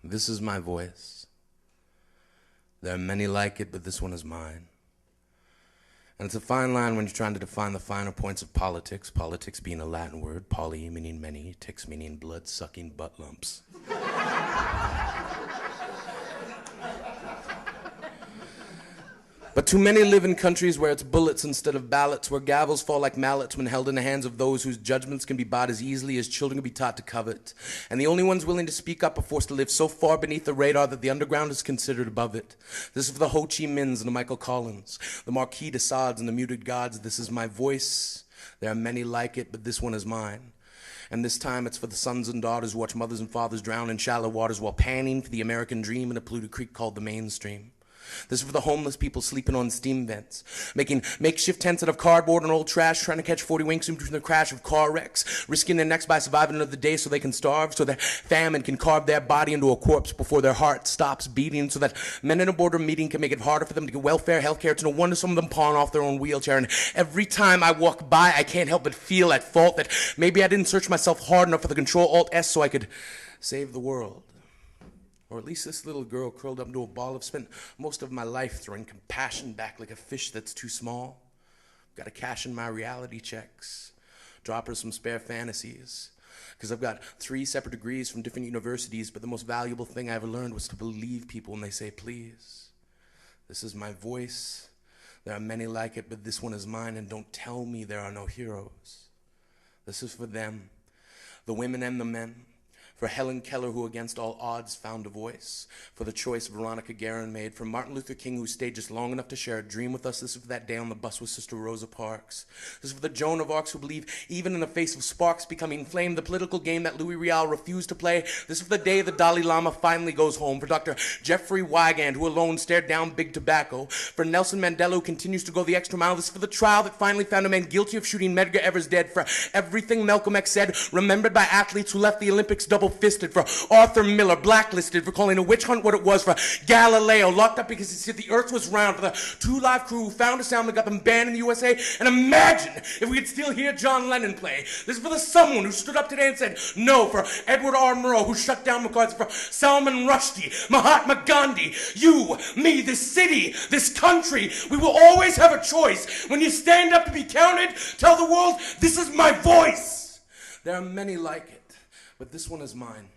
This is my voice. There are many like it, but this one is mine. And it's a fine line when you're trying to define the finer points of politics, politics being a Latin word, poly meaning many, ticks meaning blood-sucking butt lumps. But too many live in countries where it's bullets instead of ballots, where gavels fall like mallets when held in the hands of those whose judgments can be bought as easily as children can be taught to covet. And the only ones willing to speak up are forced to live so far beneath the radar that the underground is considered above it. This is for the Ho Chi Minhs and the Michael Collins, the Marquis de Sades and the muted gods. This is my voice. There are many like it, but this one is mine. And this time it's for the sons and daughters who watch mothers and fathers drown in shallow waters while panning for the American dream in a polluted creek called the mainstream. This is for the homeless people sleeping on steam vents, making makeshift tents out of cardboard and old trash, trying to catch 40 winks in between the crash of car wrecks, risking their necks by surviving another day so they can starve, so that famine can carve their body into a corpse before their heart stops beating, so that men in a boardroom meeting can make it harder for them to get welfare, health care. It's no wonder some of them pawn off their own wheelchair. And every time I walk by, I can't help but feel at fault that maybe I didn't search myself hard enough for the Control-Alt-S so I could save the world. Or at least this little girl curled up into a ball. I've spent most of my life throwing compassion back like a fish that's too small. Got to cash in my reality checks, drop her some spare fantasies. Because I've got 3 separate degrees from different universities, but the most valuable thing I ever learned was to believe people when they say please. This is my voice. There are many like it, but this one is mine, and don't tell me there are no heroes. This is for them, the women and the men. For Helen Keller, who against all odds found a voice. For the choice Veronica Guerin made. For Martin Luther King, who stayed just long enough to share a dream with us. This is for that day on the bus with Sister Rosa Parks. This is for the Joan of Arcs who believe even in the face of sparks becoming flame, the political game that Louis Riel refused to play. This is for the day the Dalai Lama finally goes home. For Dr. Jeffrey Wigand, who alone stared down big tobacco. For Nelson Mandela, who continues to go the extra mile. This is for the trial that finally found a man guilty of shooting Medgar Evers dead. For everything Malcolm X said, remembered by athletes who left the Olympics double-fisted. For Arthur Miller, blacklisted for calling a witch hunt what it was. For Galileo, locked up because he said the earth was round. For the 2 Live Crew who found a sound that got them banned in the USA. And imagine if we could still hear John Lennon play. This is for the someone who stood up today and said no. For Edward R. Murrow, who shut down McCarthy. For Salman Rushdie, Mahatma Gandhi, you, me, this city, this country. We will always have a choice. When you stand up to be counted, tell the world, this is my voice. There are many like it, but this one is mine.